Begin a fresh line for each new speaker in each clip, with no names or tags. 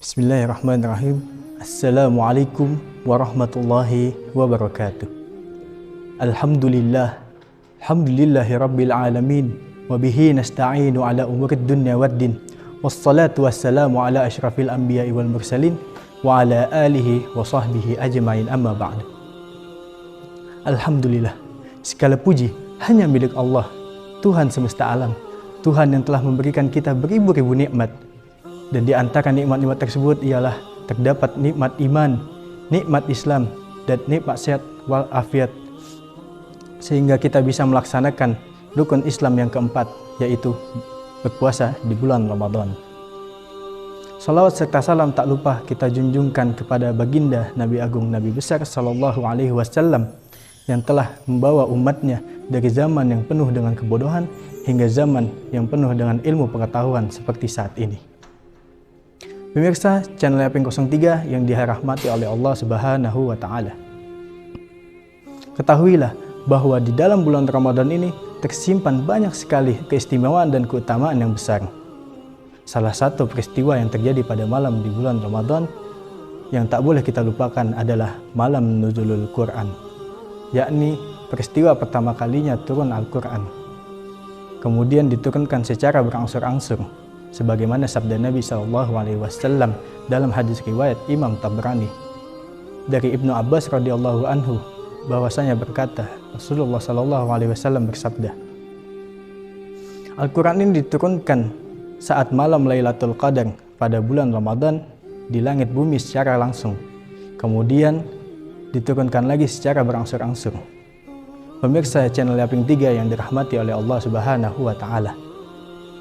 Bismillahirrahmanirrahim. Assalamualaikum warahmatullahi wabarakatuh. Alhamdulillah, alhamdulillahi rabbil alamin, wa bihi nasta'inu ala umurid dunya waddin, wassalatu wassalamu ala asyrafil anbiya'i wal mursalin, wa ala alihi wa sahbihi ajma'in, amma ba'd. Alhamdulillah, segala puji hanya milik Allah, Tuhan semesta alam, Tuhan yang telah memberikan kita beribu-ribu nikmat. Dan di antara nikmat-nikmat tersebut ialah terdapat nikmat iman, nikmat Islam, dan nikmat sehat walafiat, sehingga kita bisa melaksanakan rukun Islam yang keempat, yaitu berpuasa di bulan Ramadan. Salawat serta salam tak lupa kita junjungkan kepada baginda Nabi Agung Nabi Besar Sallallahu Alaihi Wasallam yang telah membawa umatnya dari zaman yang penuh dengan kebodohan hingga zaman yang penuh dengan ilmu pengetahuan seperti saat ini. Pemirsa channel Yaping 03 yang dirahmati oleh Allah Subhanahu wa Ta'ala. Ketahuilah bahwa di dalam bulan Ramadan ini tersimpan banyak sekali keistimewaan dan keutamaan yang besar. Salah satu peristiwa yang terjadi pada malam di bulan Ramadan yang tak boleh kita lupakan adalah malam nuzulul Quran, yakni peristiwa pertama kalinya turun Al-Quran. Kemudian diturunkan secara berangsur-angsur, sebagaimana sabda Nabi SAW dalam hadis riwayat Imam Tabrani dari Ibnu Abbas radhiyallahu anhu bahwasanya berkata, Rasulullah SAW bersabda, Al-Quran ini diturunkan saat malam Lailatul Qadar pada bulan Ramadan di langit bumi secara langsung, kemudian diturunkan lagi secara berangsur-angsur. Pemirsa channel Yaping 3 yang dirahmati oleh Allah Subhanahu wa Ta'ala,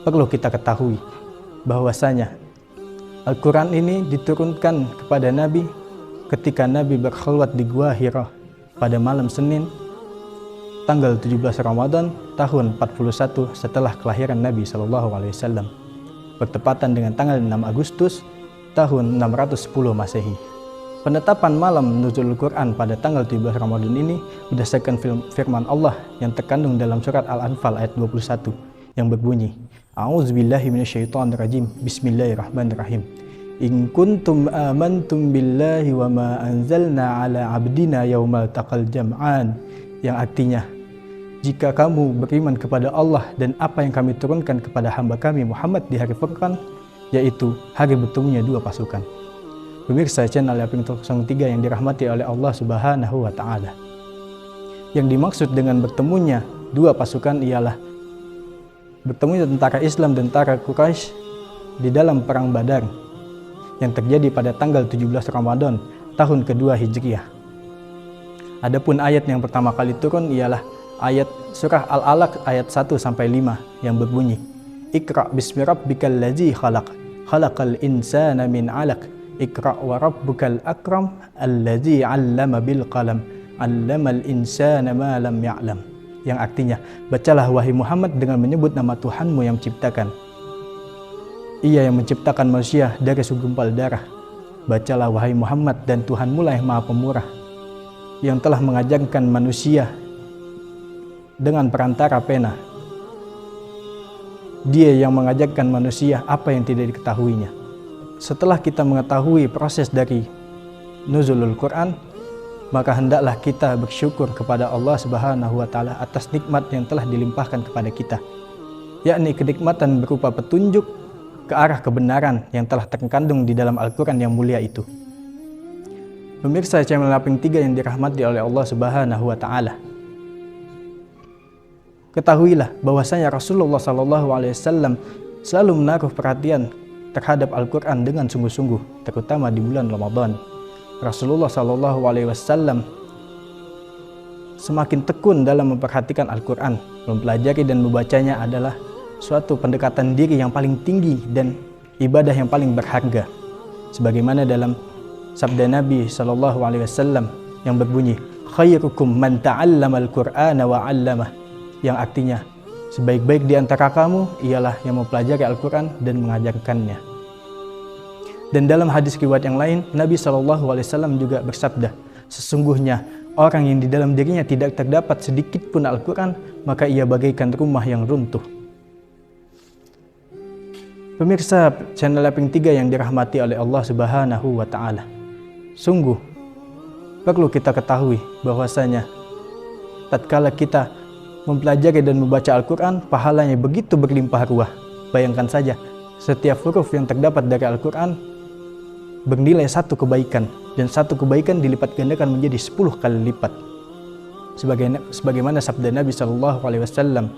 perlu kita ketahui bahwasanya Al-Quran ini diturunkan kepada Nabi ketika Nabi berkhulwat di Gua Hira pada malam Senin tanggal 17 Ramadan tahun 41 setelah kelahiran Nabi SAW, bertepatan dengan tanggal 6 Agustus tahun 610 Masehi. Penetapan malam nuzul Quran pada tanggal 17 Ramadan ini berdasarkan firman Allah yang terkandung dalam surat Al-Anfal ayat 21 yang berbunyi, A'udzubillahi minasyaitonirrajim. Bismillahirrahmanirrahim. In kuntum amantum billahi wa ma anzalna ala abdina yaumal taqal jam'an. Yang artinya, jika kamu beriman kepada Allah dan apa yang kami turunkan kepada hamba kami Muhammad di hari Furqan, yaitu hari bertemunya dua pasukan. Pemirsa channel Yaping 03 yang dirahmati oleh Allah Subhanahu wa Ta'ala. Yang dimaksud dengan bertemunya dua pasukan ialah bertemu tentara Islam dan tentara Quraisy di dalam perang Badar yang terjadi pada tanggal 17 Ramadan tahun kedua Hijriah. Adapun ayat yang pertama kali turun ialah ayat surah Al-Alaq ayat 1 sampai 5 yang berbunyi, Iqra bismi rabbikal ladzi khalaq, khalaqal insana min 'alaq, Iqra wa rabbukal akram, alladzi 'allama bil qalam, 'allamal insana ma lam ya'lam. Yang artinya, bacalah wahai Muhammad dengan menyebut nama Tuhanmu yang menciptakan. Ia yang menciptakan manusia dari segumpal darah. Bacalah wahai Muhammad, dan Tuhanmu lah yang maha pemurah, yang telah mengajarkan manusia dengan perantara pena. Dia yang mengajarkan manusia apa yang tidak diketahuinya. Setelah kita mengetahui proses dari nuzulul Quran, maka hendaklah kita bersyukur kepada Allah Subhanahu wa Ta'ala atas nikmat yang telah dilimpahkan kepada kita, yakni kenikmatan berupa petunjuk ke arah kebenaran yang telah terkandung di dalam Al-Quran yang mulia itu. Pemirsa channel Yaping 3 yang dirahmati oleh Allah Subhanahu wa Ta'ala, ketahuilah bahwasanya Rasulullah SAW selalu menaruh perhatian terhadap Al-Quran dengan sungguh-sungguh, terutama di bulan Ramadan. Rasulullah SAW semakin tekun dalam memperhatikan Al-Quran. Mempelajari dan membacanya adalah suatu pendekatan diri yang paling tinggi dan ibadah yang paling berharga. Sebagaimana dalam sabda Nabi SAW yang berbunyi, khairukum man ta'allama al-Qur'ana wa 'allamah. Yang artinya, sebaik-baik di antara kamu ialah yang mempelajari Al-Quran dan mengajarkannya. Dan dalam hadis riwayat yang lain, Nabi SAW juga bersabda, sesungguhnya orang yang di dalam dirinya tidak terdapat sedikit pun Al-Quran, maka ia bagaikan rumah yang runtuh. Pemirsa channel Laping 3 yang dirahmati oleh Allah Subhanahu wa Ta'ala, sungguh perlu kita ketahui bahwasanya tatkala kita mempelajari dan membaca Al-Quran, pahalanya begitu berlimpah ruah. Bayangkan saja, setiap huruf yang terdapat dari Al-Quran bernilai satu kebaikan, dan satu kebaikan dilipat gandakan menjadi 10 kali lipat. Sebagaimana sabda Nabi SAW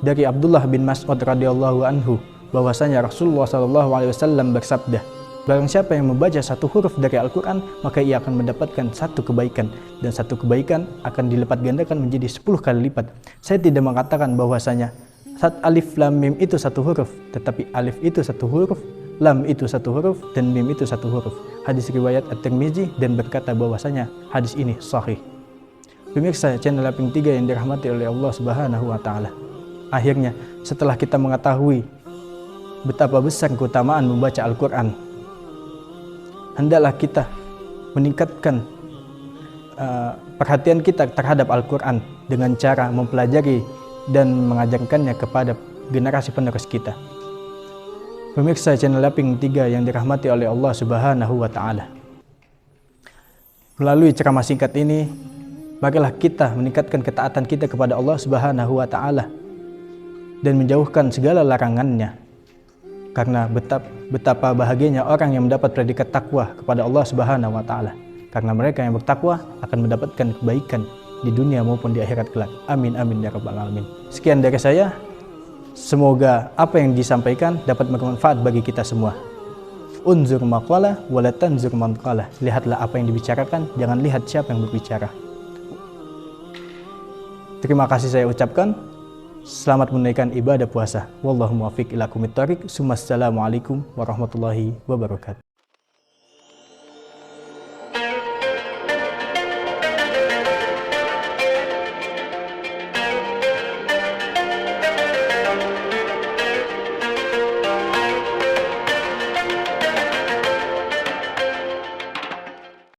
dari Abdullah bin Mas'ud radhiyallahu anhu, bahwasanya Rasulullah SAW bersabda, barang siapa yang membaca satu huruf dari Al-Quran, maka ia akan mendapatkan satu kebaikan, dan satu kebaikan akan dilipat gandakan menjadi 10 kali lipat. Saya tidak mengatakan bahwasanya alif lam mim itu satu huruf, tetapi alif itu satu huruf, lam itu satu huruf, dan mim itu satu huruf. Hadis riwayat At-Tirmizi, dan berkata bahwasanya hadis ini sahih. Pemirsa channel Laping 3 yang dirahmati oleh Allah Subhanahu wa Ta'ala, akhirnya setelah kita mengetahui betapa besar keutamaan membaca Al-Quran, hendaklah kita meningkatkan perhatian kita terhadap Al-Quran dengan cara mempelajari dan mengajarkannya kepada generasi penerus kita. Pemirsa channel Laping 3 yang dirahmati oleh Allah Subhanahu wa Ta'ala, melalui ceramah singkat ini, marilah kita meningkatkan ketaatan kita kepada Allah Subhanahu wa Ta'ala dan menjauhkan segala larangannya. Karena betapa bahagianya orang yang mendapat predikat takwa kepada Allah Subhanahu wa Ta'ala. Karena mereka yang bertakwa akan mendapatkan kebaikan di dunia maupun di akhirat kelak. Amin amin ya rabbal alamin. Sekian dari saya. Semoga apa yang disampaikan dapat bermanfaat bagi kita semua. Unzur maqala wa la tanzur man qala. Lihatlah apa yang dibicarakan, jangan lihat siapa yang berbicara. Terima kasih saya ucapkan. Selamat menunaikan ibadah puasa. Wallahu muwaffiq ila aqwamit thoriq. Assalamualaikum warahmatullahi wabarakatuh.